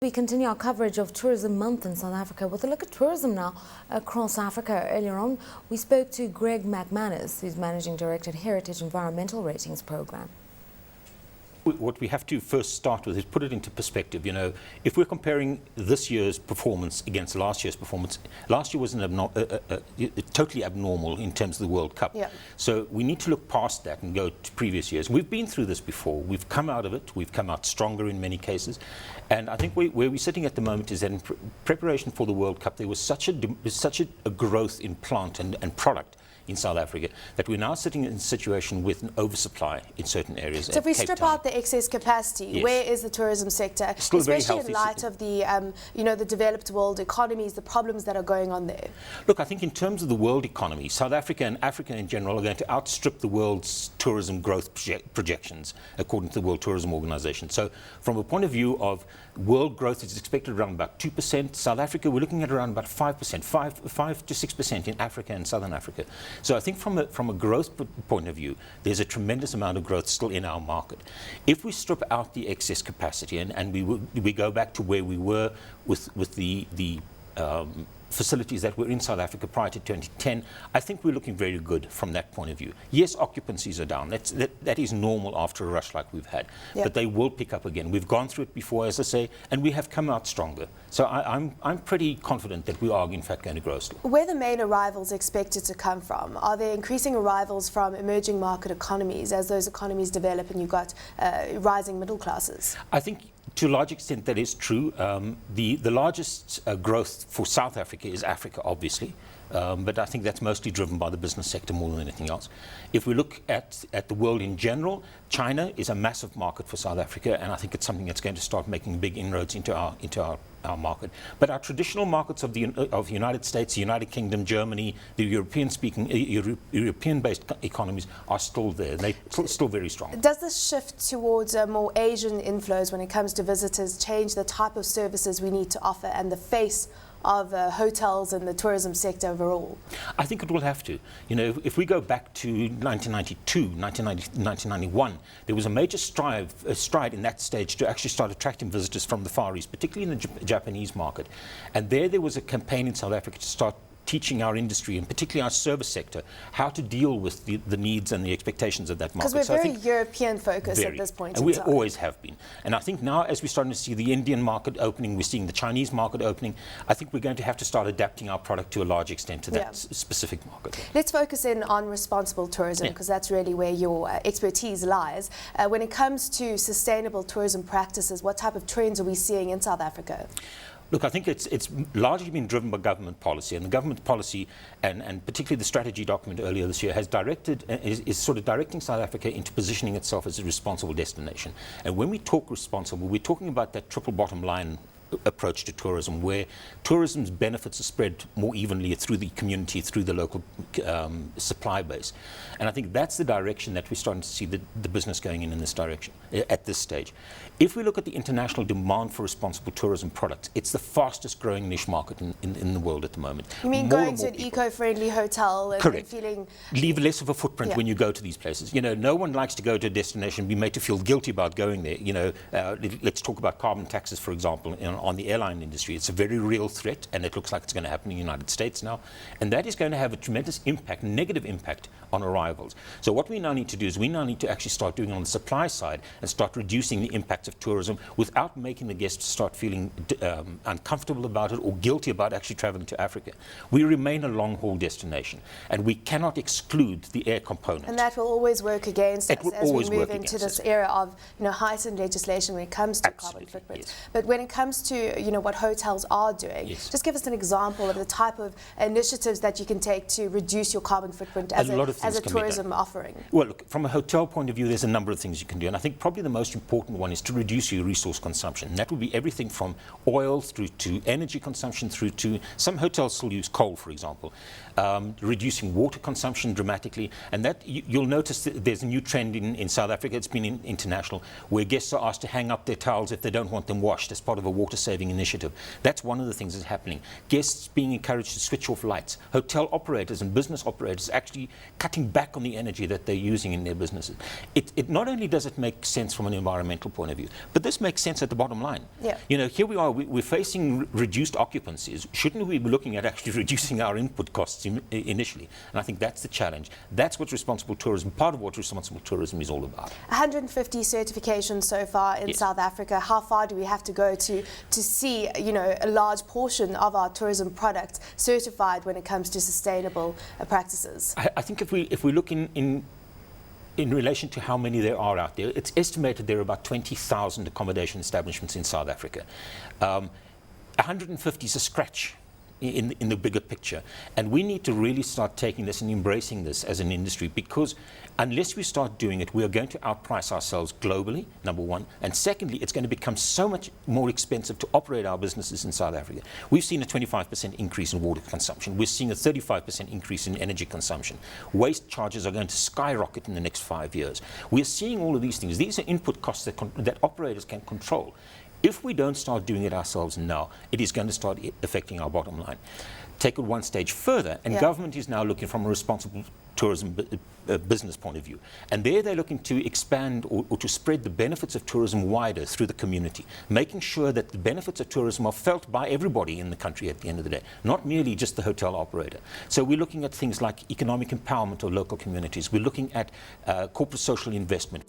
We continue our coverage of Tourism Month in South Africa with a look at tourism now across Africa. Earlier on, we spoke to GregMcManus, who's Managing Director at Heritage Environmental Ratings Program. What we have to first start with is put it into perspective. You know, if we're comparing this year's performance against last year's performance, last year was totally abnormal in terms of the World Cup. Yeah. So we need to look past that and go to previous years. We've been through this before. We've come out of it. We've come out stronger in many cases. And I think where we're sitting at the moment is that in preparation for the World Cup, there was such a growth in plant and product in South Africa that we're now sitting in a situation with an oversupply in certain areas. So if we strip out the excess capacity, yes, where is the tourism sector, still especially in light of the the developed world economies, the problems that are going on there? Look, I think in terms of the world economy, South Africa and Africa in general are going to outstrip the world's tourism growth projections, according to the World Tourism Organization. So from a point of view of world growth, it's expected around about 2%. South Africa, we're looking at around about 5%, 5 to 6% in Africa and Southern Africa. So I think from a growth point of view, there's a tremendous amount of growth still in our market. If we strip out the excess capacity and we go back to where we were with the facilities that were in South Africa prior to 2010, I think we're looking very good from that point of view. Yes, occupancies are down. That is normal after a rush like we've had. Yep. But they will pick up again. We've gone through it before, as I say, and we have come out stronger. So I'm pretty confident that we are, in fact, going to grow still. Where are the main arrivals expected to come from? Are there increasing arrivals from emerging market economies as those economies develop and you've got rising middle classes? I think to a large extent that is true. The largest growth for South Africa is Africa, obviously, but I think that's mostly driven by the business sector more than anything else. If we look at the world in general, China is a massive market for South Africa, and I think it's something that's going to start making big inroads into our market. But our traditional markets of the United States, the United Kingdom, Germany, the European-based economies are still there. They're still very strong. Does this shift towards more Asian inflows when it comes to visitors change the type of services we need to offer and the face of hotels and the tourism sector overall? I think it will have to. You know, if we go back to 1992, 1991, there was a major stride in that stage to actually start attracting visitors from the Far East, particularly in the Japanese market. And there was a campaign in South Africa to start teaching our industry, and particularly our service sector, how to deal with the needs and the expectations of that market. Because we're very European focused at this point in time. And we always have been. And I think now, as we're starting to see the Indian market opening, we're seeing the Chinese market opening, I think we're going to have to start adapting our product to a large extent to that specific market. Let's focus in on responsible tourism, because that's really where your expertise lies. When it comes to sustainable tourism practices, what type of trends are we seeing in South Africa? Look, I think it's largely been driven by government policy, and the government policy, and particularly the strategy document earlier this year, has is sort of directing South Africa into positioning itself as a responsible destination. And when we talk responsible, we're talking about that triple bottom line approach to tourism, where tourism's benefits are spread more evenly through the community, through the local supply base. And I think that's the direction that we're starting to see the business going in this direction at this stage. If we look at the international demand for responsible tourism products, it's the fastest growing niche market in the world at the moment. You mean going to an eco-friendly hotel and feeling... Leave less of a footprint when you go to these places. You know, no one likes to go to a destination and be made to feel guilty about going there. You know, let's talk about carbon taxes, for example, on the airline industry. It's a very real threat, and it looks like it's going to happen in the United States now. And that is going to have a tremendous impact, negative impact on arrivals. So what we now need to do is we now need to actually start doing on the supply side and start reducing the impact of tourism without making the guests start feeling uncomfortable about it or guilty about actually traveling to Africa. We remain a long-haul destination, and we cannot exclude the air component. And that will always work against us as we move into this era of heightened legislation when it comes to carbon footprint. Yes. But when it comes to what hotels are doing, just give us an example of the type of initiatives that you can take to reduce your carbon footprint as a tourism offering. Well, look, from a hotel point of view, there's a number of things you can do, and I think probably the most important one is to reduce your resource consumption. And that would be everything from oil through to energy consumption, through to some hotels still use coal, for example. Reducing water consumption dramatically, and that you'll notice that there's a new trend in South Africa. It's been international, where guests are asked to hang up their towels if they don't want them washed as part of a water saving initiative. That's one of the things that's happening. Guests being encouraged to switch off lights. Hotel operators and business operators actually cutting back on the energy that they're using in their businesses. It not only does it make sense from an environmental point of view, but this makes sense at the bottom line. Yeah. You know, here we are, we're facing reduced occupancies. Shouldn't we be looking at actually reducing our input costs initially? And I think that's the challenge. That's what responsible tourism, part of what responsible tourism is all about. 150 certifications so far in South Africa. How far do we have to go to see, you know, a large portion of our tourism products certified when it comes to sustainable practices? I think if we look in relation to how many there are out there, it's estimated there are about 20,000 accommodation establishments in South Africa. 150 is a scratch in the bigger picture. And we need to really start taking this and embracing this as an industry, because unless we start doing it, we are going to outprice ourselves globally, number one. And secondly, it's going to become so much more expensive to operate our businesses in South Africa. We've seen a 25% increase in water consumption. We're seeing a 35% increase in energy consumption. Waste charges are going to skyrocket in the next 5 years. We're seeing all of these things. These are input costs that operators can control. If we don't start doing it ourselves now, it is going to start affecting our bottom line. Take it one stage further, and government is now looking from a responsible tourism business point of view. And there they're looking to expand or to spread the benefits of tourism wider through the community, making sure that the benefits of tourism are felt by everybody in the country at the end of the day, not merely just the hotel operator. So we're looking at things like economic empowerment of local communities. We're looking at corporate social investment.